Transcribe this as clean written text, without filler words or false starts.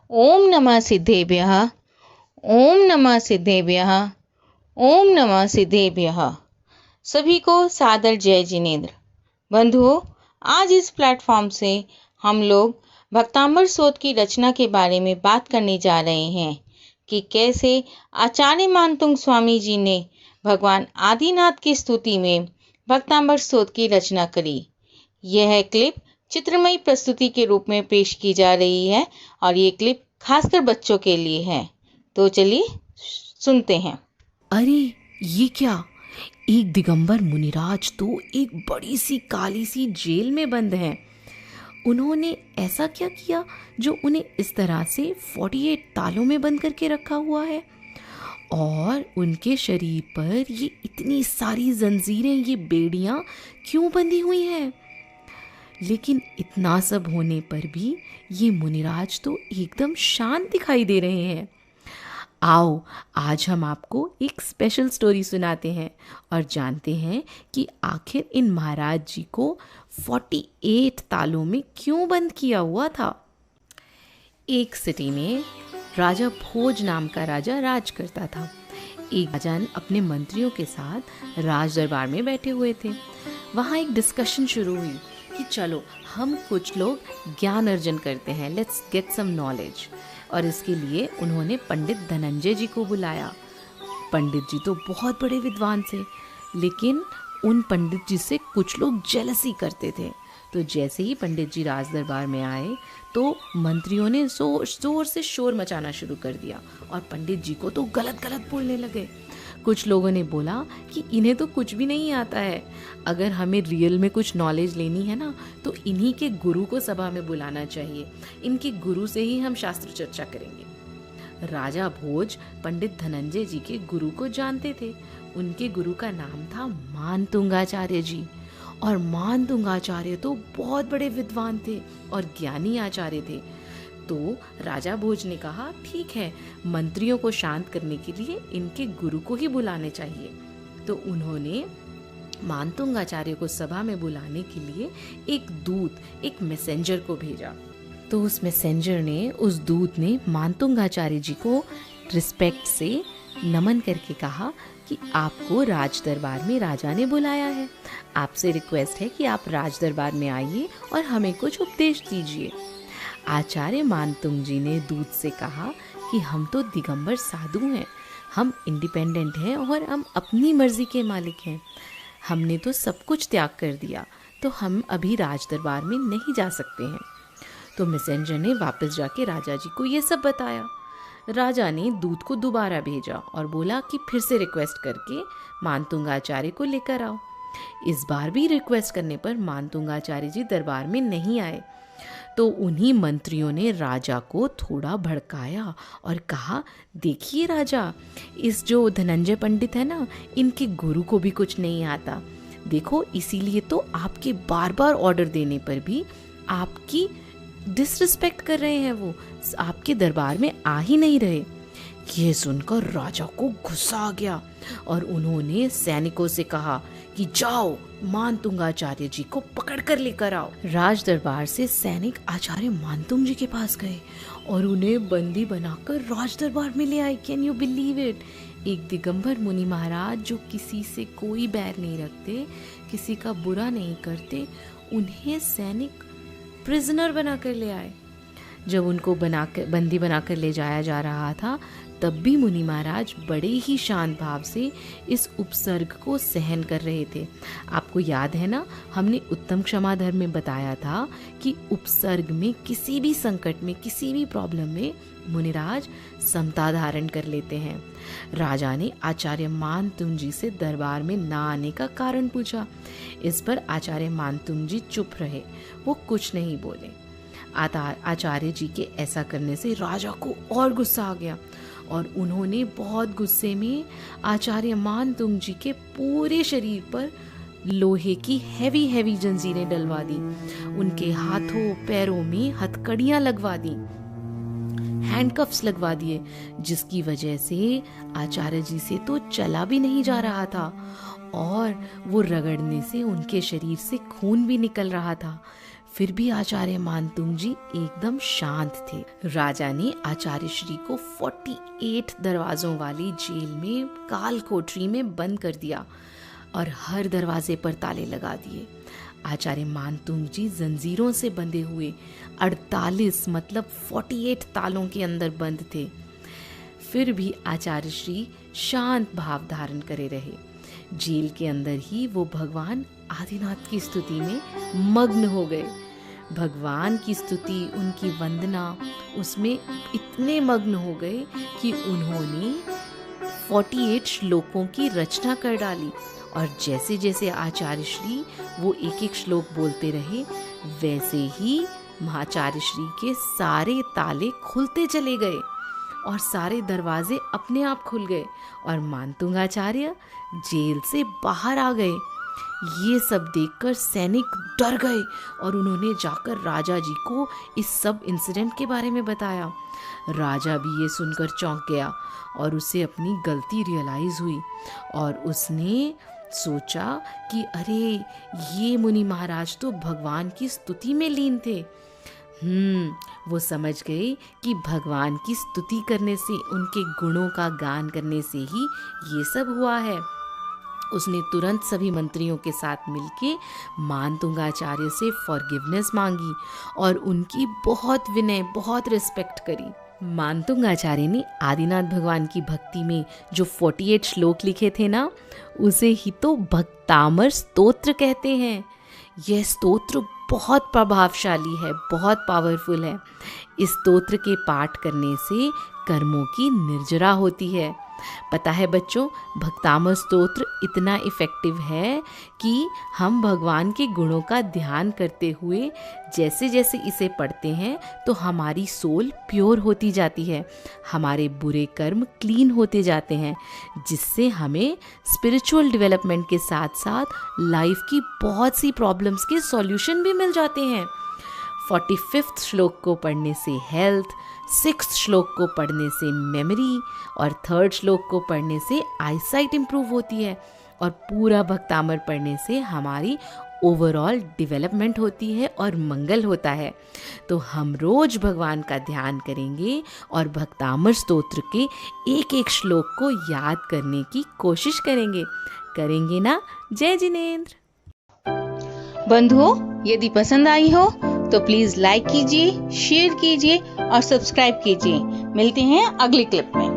ओम नमः सिद्धेभ्यः। ओम नमः सिद्धेभ्यः। ओम नमः सिद्धेभ्यः। सभी को सादर जय जिनेन्द्र। बंधुओं, आज इस प्लेटफॉर्म से हम लोग भक्तामृत स्तोत्र की रचना के बारे में बात करने जा रहे हैं कि कैसे आचार्य मानतुंग स्वामी जी ने भगवान आदिनाथ की स्तुति में भक्तामृत स्तोत्र की रचना करी। यह क्लिप चित्रमयी प्रस्तुति के रूप में पेश की जा रही है और ये क्लिप खासकर बच्चों के लिए है। तो चलिए सुनते हैं। अरे ये क्या, एक दिगंबर मुनिराज तो एक बड़ी सी काली सी जेल में बंद हैं। उन्होंने ऐसा क्या किया जो उन्हें इस तरह से 48 तालों में बंद करके रखा हुआ है? और उनके शरीर पर ये इतनी सारी जंजीरें, ये बेड़ियां क्यों बंधी हुई हैं? लेकिन इतना सब होने पर भी ये मुनिराज तो एकदम शांत दिखाई दे रहे हैं। आओ, आज हम आपको एक स्पेशल स्टोरी सुनाते हैं और जानते हैं कि आखिर इन महाराज जी को 48 तालों में क्यों बंद किया हुआ था। एक सिटी में राजा भोज नाम का राजा राज करता था। एक राजा अपने मंत्रियों के साथ राज दरबार में बैठे हुए थे। वहाँ एक डिस्कशन शुरू हुई कि चलो हम कुछ लोग ज्ञान अर्जन करते हैं, लेट्स गेट सम नॉलेज। और इसके लिए उन्होंने पंडित धनंजय जी को बुलाया। पंडित जी तो बहुत बड़े विद्वान थे, लेकिन उन पंडित जी से कुछ लोग जेलसी करते थे। तो जैसे ही पंडित जी राज दरबार में आए तो मंत्रियों ने जोर से शोर मचाना शुरू कर दिया और पंडित जी को तो गलत गलत बोलने लगे। कुछ लोगों ने बोला कि इन्हें तो कुछ भी नहीं आता है, अगर हमें रियल में कुछ नॉलेज लेनी है ना तो इन्हीं के गुरु को सभा में बुलाना चाहिए, इनके गुरु से ही हम शास्त्र चर्चा करेंगे। राजा भोज पंडित धनंजय जी के गुरु को जानते थे। उनके गुरु का नाम था मानतुंगाचार्य जी। और मानतुंगाचार्य तो बहुत बड़े विद्वान थे और ज्ञानी आचार्य थे। तो राजा भोज ने कहा, ठीक है, मंत्रियों को शांत करने के लिए इनके गुरु को ही बुलाने चाहिए। तो उन्होंने मानतुंगाचार्य को सभा में बुलाने के लिए एक दूत, एक मैसेंजर को भेजा। तो उस मैसेंजर ने, उस दूत ने मानतुंगाचार्य जी को रिस्पेक्ट से नमन करके कहा कि आपको राज दरबार में राजा ने बुलाया है, आपसे रिक्वेस्ट है कि आप राज दरबार में आइए और हमें कुछ उपदेश दीजिए। आचार्य मानतुंग जी ने दूत से कहा कि हम तो दिगंबर साधु हैं, हम इंडिपेंडेंट हैं और हम अपनी मर्जी के मालिक हैं। हमने तो सब कुछ त्याग कर दिया, तो हम अभी राज दरबार में नहीं जा सकते हैं। तो मैसेंजर ने वापस जाके राजा जी को ये सब बताया। राजा ने दूत को दोबारा भेजा और बोला कि फिर से रिक्वेस्ट करके मानतुंगाचार्य को लेकर आओ। इस बार भी रिक्वेस्ट करने पर मानतुंगाचार्य जी दरबार में नहीं आए। तो उन्हीं मंत्रियों ने राजा को थोड़ा भड़काया और कहा, देखिए राजा, इस जो धनंजय पंडित है ना, इनके गुरु को भी कुछ नहीं आता। देखो, इसीलिए तो आपके बार बार ऑर्डर देने पर भी आपकी डिसरिस्पेक्ट कर रहे हैं, वो आपके दरबार में आ ही नहीं रहे। ये सुनकर राजा को गुस्सा आ गया और उन्होंने सैनिकों से कहा कि जाओ, मानतुंगाचार्य जी को पकड़ कर लेकर आओ। राज दरबार से सैनिक आचार्य मानतुंग जी के पास गए और उन्हें बंदी बनाकर राज दरबार में ले आए। Can you believe it? एक दिगंबर मुनि महाराज जो किसी से कोई बैर नहीं रखते, किसी का बुरा नहीं करते, उन्हें सैनिक प्रिजनर बनाकर ले आए। जब उनको बंदी बनाकर ले जाया जा रहा था, तब भी मुनि महाराज बड़े ही शांत भाव से इस उपसर्ग को सहन कर रहे थे। आपको याद है ना, हमने उत्तम क्षमा धर्म में बताया था कि उपसर्ग में किसी भी संकट में, किसी भी प्रॉब्लम में मुनिराज समता धारण कर लेते हैं। राजा ने आचार्य मानतुंग जी से दरबार में ना आने का कारण पूछा। इस पर आचार्य मानतुंग जी चुप रहे, वो कुछ नहीं बोले। आचार्य जी के ऐसा करने से राजा को और गुस्सा आ गया और उन्होंने बहुत गुस्से में आचार्य मानतुंग जी के पूरे शरीर पर लोहे की हैवी जंजीरें डलवा दी। उनके हाथों पैरों में हथकड़ियां लगवा दी, हैंडकफ्स लगवा दिए, जिसकी वजह से आचार्य जी से तो चला भी नहीं जा रहा था और वो रगड़ने से उनके शरीर से खून भी निकल रहा था। फिर भी आचार्य मानतुंग जी एकदम शांत थे। राजा ने आचार्य श्री को 48 दरवाजों वाली जेल में काल कोठरी में बंद कर दिया और हर दरवाजे पर ताले लगा दिए। आचार्य मानतुंग जी जंजीरों से बंधे हुए 48 मतलब 48 तालों के अंदर बंद थे। फिर भी आचार्य श्री शांत भाव धारण करे रहे। जेल के अंदर ही वो भगवान आदिनाथ की स्तुति में मग्न हो गए। भगवान की स्तुति, उनकी वंदना, उसमें इतने मग्न हो गए कि उन्होंने 48 श्लोकों की रचना कर डाली। और जैसे जैसे आचार्य श्री वो एक एक श्लोक बोलते रहे, वैसे ही आचार्य श्री के सारे ताले खुलते चले गए और सारे दरवाजे अपने आप खुल गए और मानतुंग आचार्य जेल से बाहर आ गए। ये सब देखकर सैनिक डर गए और उन्होंने जाकर राजा जी को इस सब इंसिडेंट के बारे में बताया। राजा भी ये सुनकर चौंक गया और उसे अपनी गलती रियलाइज हुई और उसने सोचा कि अरे, ये मुनि महाराज तो भगवान की स्तुति में लीन थे। वो समझ गए कि भगवान की स्तुति करने से, उनके गुणों का गान करने से ही ये सब हुआ है। उसने तुरंत सभी मंत्रियों के साथ मिलके मानतुंग आचार्य से फॉरगिवनेस मांगी और उनकी बहुत विनय, बहुत रिस्पेक्ट करी। मानतुंग आचार्य ने आदिनाथ भगवान की भक्ति में जो 48 श्लोक लिखे थे ना, उसे ही तो भक्तामर स्तोत्र कहते हैं। यह स्तोत्र बहुत प्रभावशाली है, बहुत पावरफुल है। इस स्तोत्र के पाठ करने से कर्मों की निर्जरा होती है। पता है बच्चों, भक्तामर स्तोत्र इतना इफ़ेक्टिव है कि हम भगवान के गुणों का ध्यान करते हुए जैसे जैसे इसे पढ़ते हैं तो हमारी सोल प्योर होती जाती है, हमारे बुरे कर्म क्लीन होते जाते हैं, जिससे हमें स्पिरिचुअल डेवलपमेंट के साथ साथ लाइफ की बहुत सी प्रॉब्लम्स के सॉल्यूशन भी मिल जाते हैं। 45th श्लोक को पढ़ने से हेल्थ, 6th श्लोक को पढ़ने से मेमोरी और 3rd श्लोक को पढ़ने से आईसाइट इम्प्रूव होती है और पूरा भक्तामर पढ़ने से हमारी ओवरऑल डेवलपमेंट होती है और मंगल होता है। तो हम रोज भगवान का ध्यान करेंगे और भक्तामर स्तोत्र के एक एक श्लोक को याद करने की कोशिश करेंगे ना? जय जिनेंद्र। बंधुओं, यदि पसंद आई हो तो प्लीज लाइक कीजिए, शेयर कीजिए और सब्सक्राइब कीजिए। मिलते हैं अगली क्लिप में।